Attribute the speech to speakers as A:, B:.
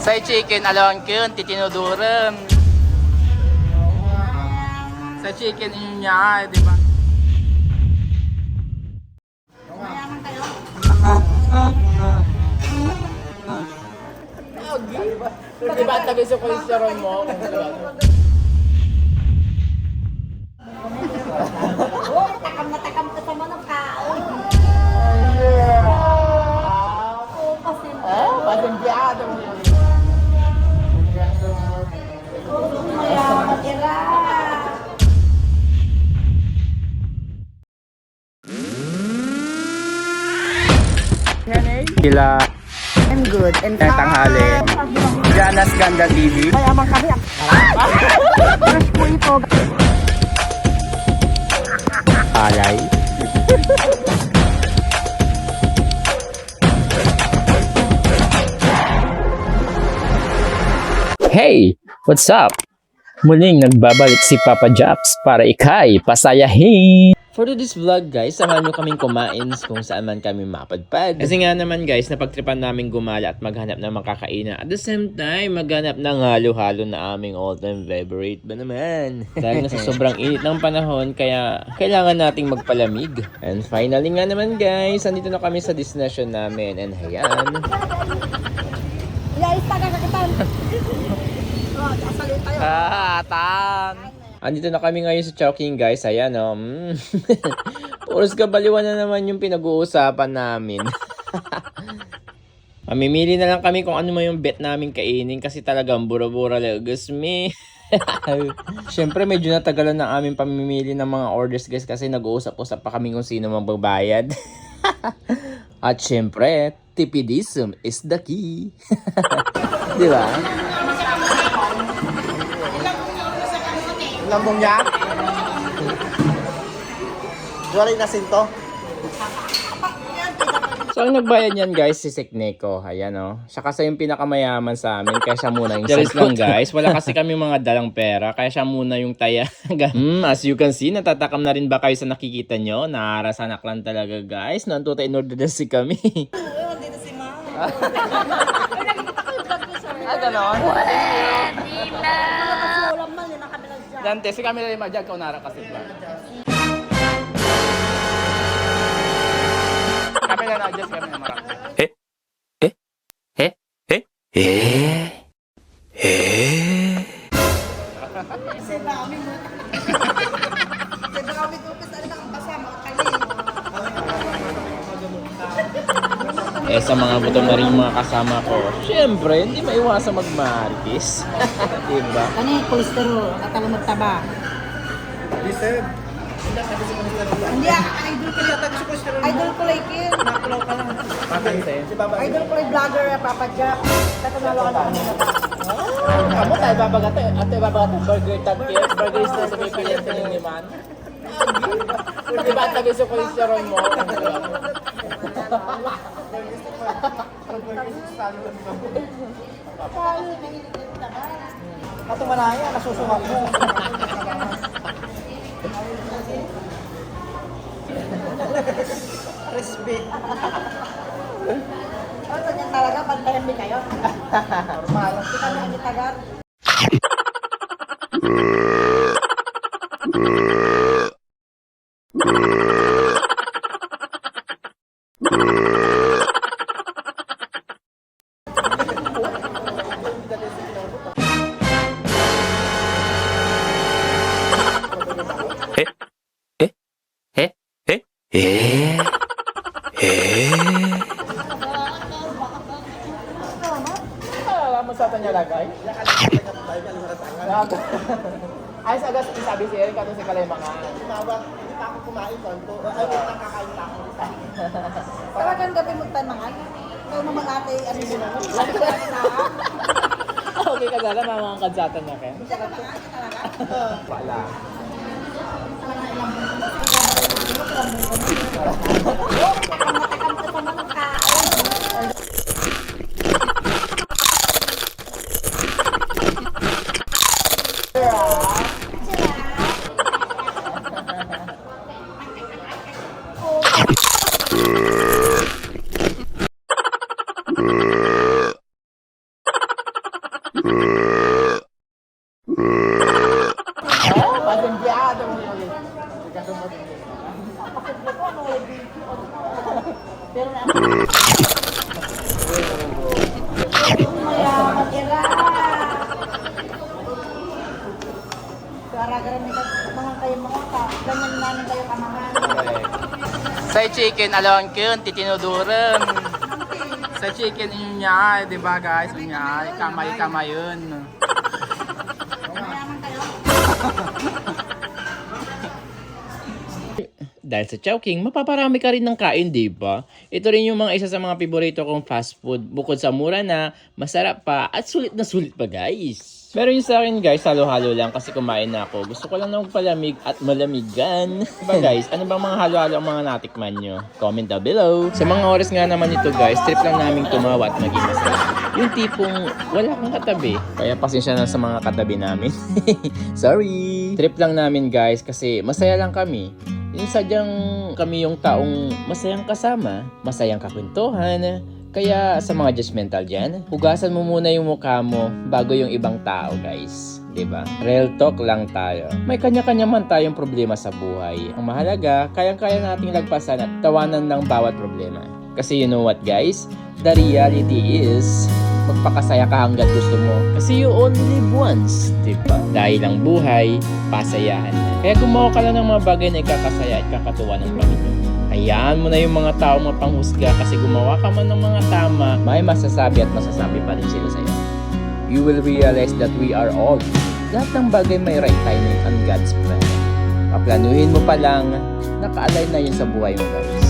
A: Sa chicken, alon kun, titinuduran. Sa chicken yun niya, di ba?
B: Mayaman kayo?
A: Di ba tabi sa cholesterol mo?
B: Oh, takam na takam ka sama ng tao. Oo,
A: Pasimpiado.
B: mayaman ira.
A: Sila
B: I'm good. And
A: tanghali. Janas Ganda TV.
B: mayaman kami. Crush ko ito.
A: Alay. Hey! What's up? Muling nagbabalik si Papa Japs para ikay pasayahin! For today's vlog guys, samahan nyo kaming kumain kung saan man kami mapadpad. Kasi nga naman guys, napagtripan namin gumala at maghanap ng makakainan. At the same time, maghanap ng halo-halo na aming all-time favorite ba naman. Dahil nga sa sobrang init ng panahon, kaya kailangan nating magpalamig. And finally nga naman guys, andito na kami sa destination namin. And hayan.
B: Ilayos ka kakakitan. Oh, kasalit tayo.
A: Atan! Andito na kami ngayon sa Chowking guys. Ayan o. Puros kabaliwan na naman yung pinag-uusapan namin. Mamimili na lang kami kung ano man yung bet namin kainin kasi talagang bura-bura lagas me. Siyempre medyo natagalan ng aming pamimili ng mga orders guys kasi nag-uusap-usap pa kami kung sino magbabayad. At siyempre, tipidism is the key. Di ba?
C: Lambong niya? Wala na sinto?
A: So, ang nagbayad niyan guys, si Sekneko. Ayan o. Siya kasi yung pinakamayaman sa amin. Kaya siya muna yung sagot lang guys. Wala kasi kami mga dalang pera. Kaya siya muna yung tayaga. As you can see, natatakam na rin ba kayo sa nakikita nyo? Nakarasanak lang talaga guys. Nantuta in order na si kami.
B: Dito si Ma.
A: Ganon?
B: Ulam man, yun ang kabilang dyan.
A: Dante, si kami rin madyag. Kaunara kasi ba? Kami na na-adjust kami na marami.
B: Kasi dami mo. Kasi dami ko kasi ano ang kasama kayo.
A: Sa mga butong na rin yung mga kasama ko, syempre, hindi maiwasan magmaritis. Diba?
B: Ano yung kolesterol at ako magtaba?
C: Listen.
B: Hindi idol ko yata gusto kolesterol. Idol ko like yun. Nakulaw ka lang.
C: Si Baba.
B: Idol ko like vlogger, Papa Jack. Katunalo ka naman nila.
A: Kamu tayo babagat burger tatke, burger is na sa may pinito ng liman. Diba at lagi sa cholesterol mo?
C: Katumanaya, nasusungat mo. Crispy.
B: Ano ganyan talaga? Pagpahimbi kayo?
C: Normal.
B: Hindi kami ang itagat.
A: Alam mo sa tanya lagay? Ay, sa agas, sabi si Eric, si Kalay mga.
C: Tawag, hindi pa ako kumain konto. Ay, wait lang, kakain pa ako.
B: Talagang gabi magtanangan. Ikaw naman ate, ano yun? Lagi ko lang sa
A: Okay, kagala, mga kadsatan niya kayo.
B: Hindi ka naman talaga.
A: Wala.
B: Takam na takam ka sama ng tao. Pero na mayaman ira. Gara-gara nila mga kayo mga ka. Ganyan namin kayo kamahal.
D: Sa chicken alon kun titinuduran. Sa chicken inya, di ba guys? Inya, kamay yun.
B: Mayaman kayo.
A: Dahil sa Chowking, mapaparami ka rin ng kain, di ba? Ito rin yung mga isa sa mga paborito kong fast food. Bukod sa mura na, masarap pa, at sulit na sulit pa, guys. Pero yung sa akin, guys, halo-halo lang kasi kumain na ako. Gusto ko lang na magpalamig at malamigan. Diba, guys? Ano bang mga halo-halo ang mga natikman nyo? Comment down below. Sa mga oras nga naman ito, guys, trip lang naming tumawa at maging masaya. Yung tipong wala kang katabi. Kaya pasensya na sa mga katabi namin. Sorry! Trip lang namin, guys, kasi masaya lang kami. Yung sadyang kami yung taong masayang kasama, masayang kakwentuhan. Kaya sa mga judgmental dyan, hugasan mo muna yung mukha mo bago yung ibang tao, guys. Diba? Real talk lang tayo. May kanya-kanya man tayong problema sa buhay. Ang mahalaga, kayang-kaya nating lagpasan at tawanan ng bawat problema. Kasi you know what, guys? The reality is, magpakasaya ka hanggat gusto mo. Kasi you only live once, diba? Dahil ang buhay, pasayahan na. Kaya gumawa ka lang ng mga bagay na ikakasaya at kakatuwa ng Panginoon. Hayaan mo na yung mga tao mapanghusga kasi gumawa ka man ng mga tama, may masasabi at masasabi pa rin sila sa'yo. You will realize that we are all. Lahat ng bagay may right timing on God's plan. Paplanuhin mo pa lang, naka-align na yun sa buhay mo, guys.